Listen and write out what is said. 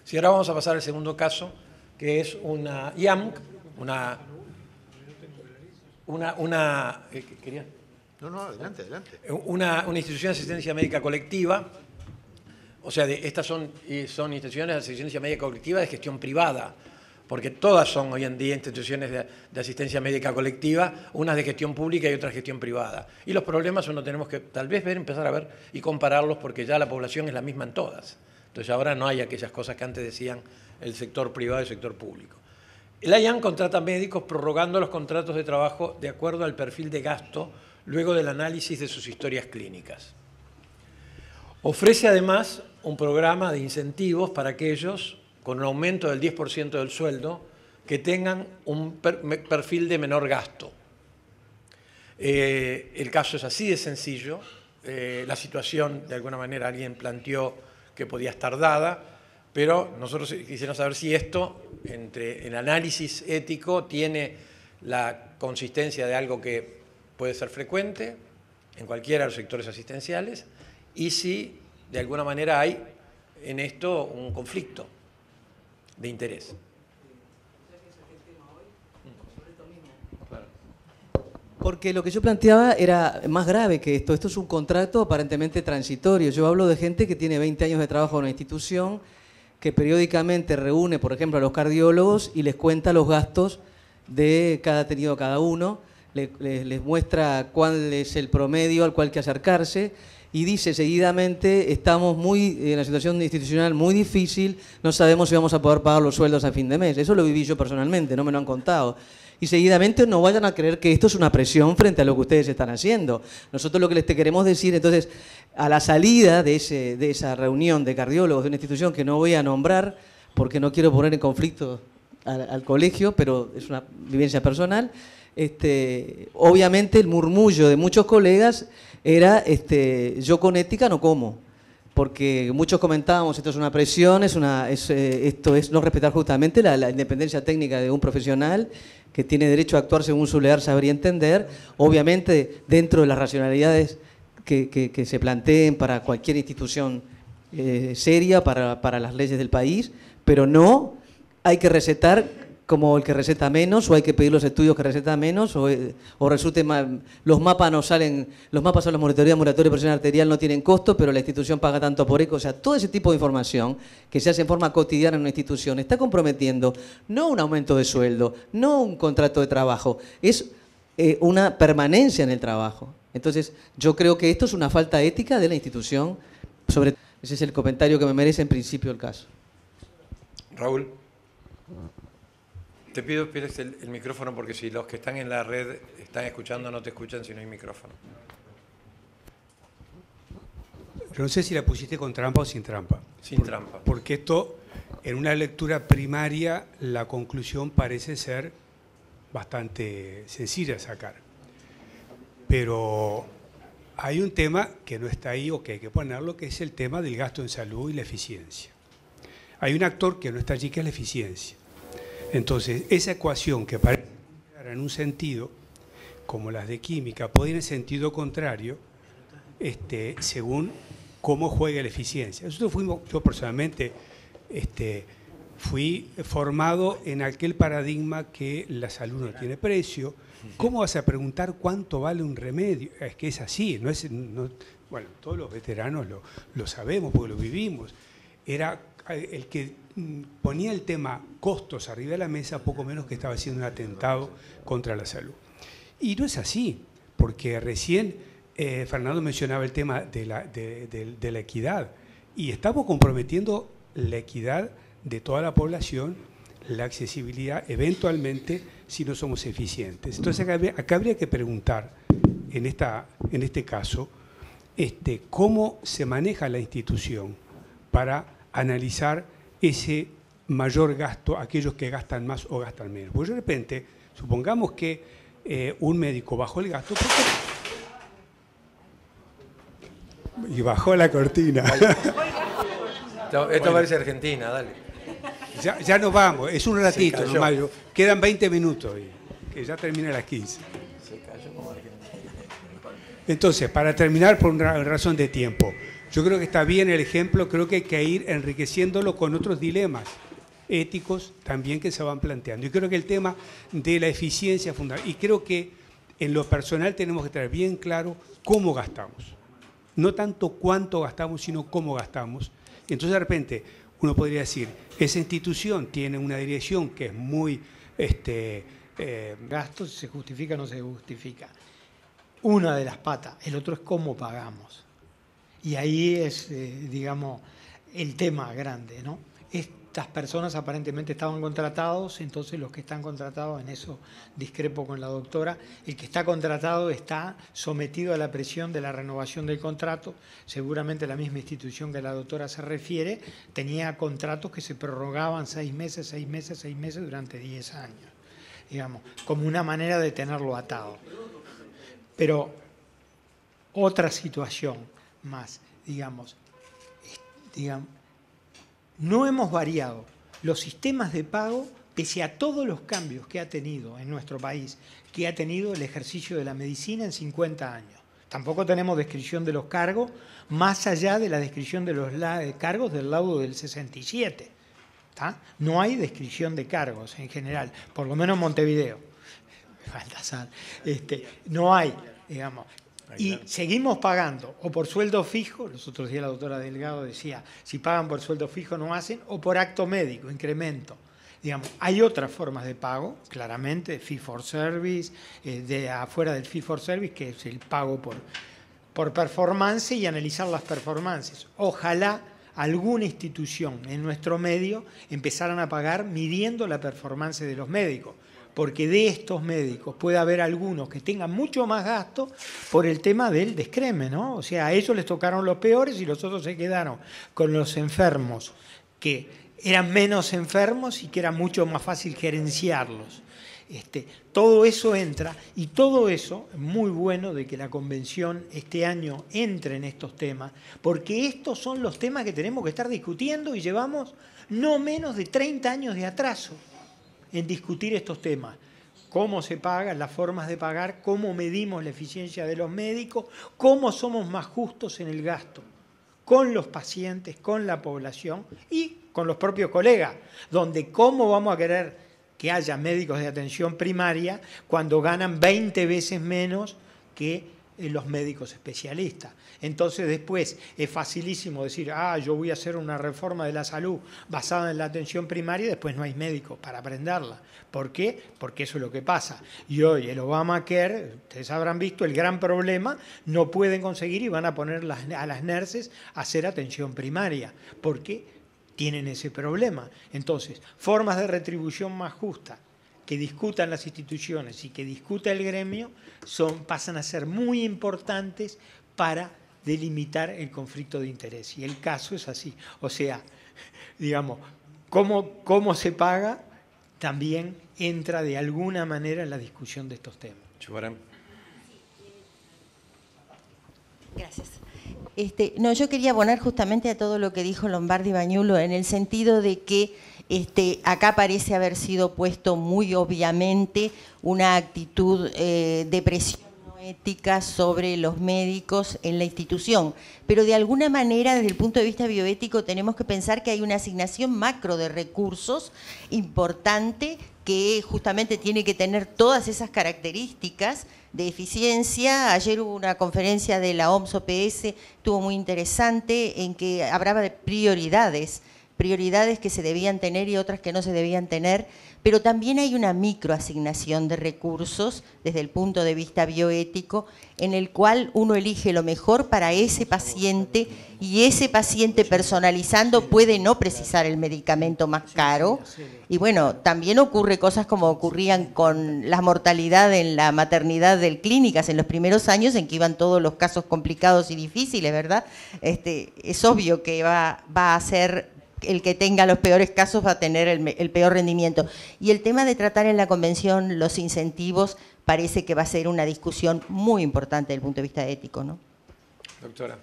Si ahora vamos a pasar al segundo caso, que es una IAMC, ¿quería? No, adelante, adelante. Una institución de asistencia médica colectiva. O sea, estas son instituciones de asistencia médica colectiva de gestión privada, porque todas son hoy en día instituciones de asistencia médica colectiva, unas de gestión pública y otras de gestión privada. Y los problemas uno tenemos que tal vez empezar a ver y compararlos, porque ya la población es la misma en todas. Entonces ahora no hay aquellas cosas que antes decían el sector privado y el sector público. La IAM contrata médicos prorrogando los contratos de trabajo de acuerdo al perfil de gasto luego del análisis de sus historias clínicas. Ofrece además un programa de incentivos para aquellos con un aumento del 10% del sueldo que tengan un perfil de menor gasto. El caso es así de sencillo. La situación, de alguna manera, alguien planteó que podía estar dada, pero nosotros quisiéramos saber si esto, entre el análisis ético, tiene la consistencia de algo que puede ser frecuente en cualquiera de los sectores asistenciales y si, de alguna manera, hay en esto un conflicto de interés. Porque lo que yo planteaba era más grave que esto. Esto es un contrato aparentemente transitorio. Yo hablo de gente que tiene 20 años de trabajo en una institución, que periódicamente reúne, por ejemplo, a los cardiólogos y les cuenta los gastos de tenido cada uno, les muestra cuál es el promedio al cual hay que acercarse y dice seguidamente, estamos en una situación institucional muy difícil, no sabemos si vamos a poder pagar los sueldos a fin de mes. Eso lo viví yo personalmente, no me lo han contado. Y seguidamente no vayan a creer que esto es una presión frente a lo que ustedes están haciendo. Nosotros lo que les queremos decir, entonces, a la salida de esa reunión de cardiólogos de una institución que no voy a nombrar, porque no quiero poner en conflicto al colegio, pero es una vivencia personal, obviamente el murmullo de muchos colegas era, yo con ética no como. Porque muchos comentábamos, esto es una presión, esto es no respetar justamente la independencia técnica de un profesional que tiene derecho a actuar según su leal saber y entender, obviamente dentro de las racionalidades que se planteen para cualquier institución seria, para las leyes del país, pero no hay que recetar como el que receta menos, o hay que pedir los estudios que receta menos, o resulte los mapas no salen, los mapas son la monitoría ambulatoria de presión arterial, no tienen costo, pero la institución paga tanto por eco. O sea, todo ese tipo de información que se hace en forma cotidiana en una institución está comprometiendo no un aumento de sueldo, no un contrato de trabajo, es una permanencia en el trabajo. Entonces, yo creo que esto es una falta ética de la institución. Ese es el comentario que me merece en principio el caso. Raúl. Te pido el micrófono porque si los que están en la red están escuchando no te escuchan si no hay micrófono. Yo no sé si la pusiste con trampa o sin trampa. Sin trampa. Porque esto, en una lectura primaria, la conclusión parece ser bastante sencilla de sacar. Pero hay un tema que no está ahí o que hay que ponerlo, que es el tema del gasto en salud y la eficiencia. Hay un actor que no está allí, que es la eficiencia. Entonces, esa ecuación que parece en un sentido, como las de química, puede ir en sentido contrario, según cómo juega la eficiencia. Yo personalmente fui formado en aquel paradigma que la salud no tiene precio. ¿Cómo vas a preguntar cuánto vale un remedio? Es que es así. Bueno, todos los veteranos lo sabemos porque lo vivimos. Era el que ponía el tema costos arriba de la mesa, poco menos que estaba haciendo un atentado contra la salud. Y no es así, porque recién Fernando mencionaba el tema de la equidad, y estamos comprometiendo la equidad de toda la población, la accesibilidad, eventualmente, si no somos eficientes. Entonces acá habría que preguntar, en este caso, cómo se maneja la institución para analizar ese mayor gasto, aquellos que gastan más o gastan menos. Pues de repente, supongamos que un médico bajó el gasto y bajó la cortina. Esto parece Argentina, dale. Ya nos vamos, es un ratito nomás, quedan 20 minutos, que ya termina a las 15. Se cayó como Argentina. Entonces, para terminar, por una razón de tiempo, Yo creo que está bien el ejemplo, creo que hay que ir enriqueciéndolo con otros dilemas éticos también que se van planteando. Y creo que el tema de la eficiencia es fundamental. Y creo que en lo personal tenemos que tener bien claro cómo gastamos. No tanto cuánto gastamos, sino cómo gastamos. Entonces, de repente, uno podría decir, esa institución tiene una dirección que es muy... gasto, si se justifica o no se justifica. Una de las patas, el otro es cómo pagamos. Y ahí es, digamos, el tema grande, ¿no? Estas personas aparentemente estaban contratados, entonces los que están contratados, en eso discrepo con la doctora, el que está contratado está sometido a la presión de la renovación del contrato. Seguramente la misma institución que la doctora se refiere tenía contratos que se prorrogaban 6 meses, 6 meses, 6 meses durante 10 años, digamos, como una manera de tenerlo atado. Pero otra situación más, digamos, no hemos variado los sistemas de pago pese a todos los cambios que ha tenido en nuestro país, que ha tenido el ejercicio de la medicina en 50 años. Tampoco tenemos descripción de los cargos más allá de la descripción de los cargos del laudo del 67. ¿Tá? No hay descripción de cargos en general, por lo menos en Montevideo. No hay, digamos. Y seguimos pagando o por sueldo fijo, los otros días la doctora Delgado decía, si pagan por sueldo fijo no hacen, o por acto médico, incremento. Digamos, hay otras formas de pago, claramente, fee for service, de afuera del fee for service, que es el pago por performance y analizar las performances. Ojalá alguna institución en nuestro medio empezaran a pagar midiendo la performance de los médicos, porque de estos médicos puede haber algunos que tengan mucho más gasto por el tema del descreme, ¿no? O sea, a ellos les tocaron los peores y los otros se quedaron con los enfermos, que eran menos enfermos y que era mucho más fácil gerenciarlos. Todo eso entra, y todo eso es muy bueno de que la convención este año entre en estos temas, porque estos son los temas que tenemos que estar discutiendo y llevamos no menos de 30 años de atraso en discutir estos temas. Cómo se paga, las formas de pagar, cómo medimos la eficiencia de los médicos, cómo somos más justos en el gasto con los pacientes, con la población y con los propios colegas, donde cómo vamos a querer que haya médicos de atención primaria cuando ganan 20 veces menos que los médicos especialistas. Entonces después es facilísimo decir, yo voy a hacer una reforma de la salud basada en la atención primaria y después no hay médicos para aprenderla. ¿Por qué? Porque eso es lo que pasa. Y hoy el Obamacare, ustedes habrán visto el gran problema, no pueden conseguir y van a poner a las nurses a hacer atención primaria. ¿Por qué? Tienen ese problema. Entonces, formas de retribución más justas que discutan las instituciones y que discuta el gremio pasan a ser muy importantes para delimitar el conflicto de interés. Y el caso es así. O sea, digamos, cómo se paga también entra de alguna manera en la discusión de estos temas. Chubarán. Gracias. No, yo quería abonar justamente a todo lo que dijo Lombardi Bañulo en el sentido de que acá parece haber sido puesto muy obviamente una actitud de presión no ética sobre los médicos en la institución, pero de alguna manera desde el punto de vista bioético tenemos que pensar que hay una asignación macro de recursos importante que justamente tiene que tener todas esas características de eficiencia. Ayer hubo una conferencia de la OMS-OPS, estuvo muy interesante, en que hablaba de prioridades que se debían tener y otras que no se debían tener, pero también hay una microasignación de recursos desde el punto de vista bioético, en el cual uno elige lo mejor para ese paciente y ese paciente personalizando puede no precisar el medicamento más caro. Y bueno, también ocurre cosas como ocurrían con la mortalidad en la maternidad de clínicas en los primeros años en que iban todos los casos complicados y difíciles, ¿verdad? Es obvio que va a ser el que tenga los peores casos va a tener el peor rendimiento. Y el tema de tratar en la convención los incentivos parece que va a ser una discusión muy importante desde el punto de vista ético, ¿no? Doctora.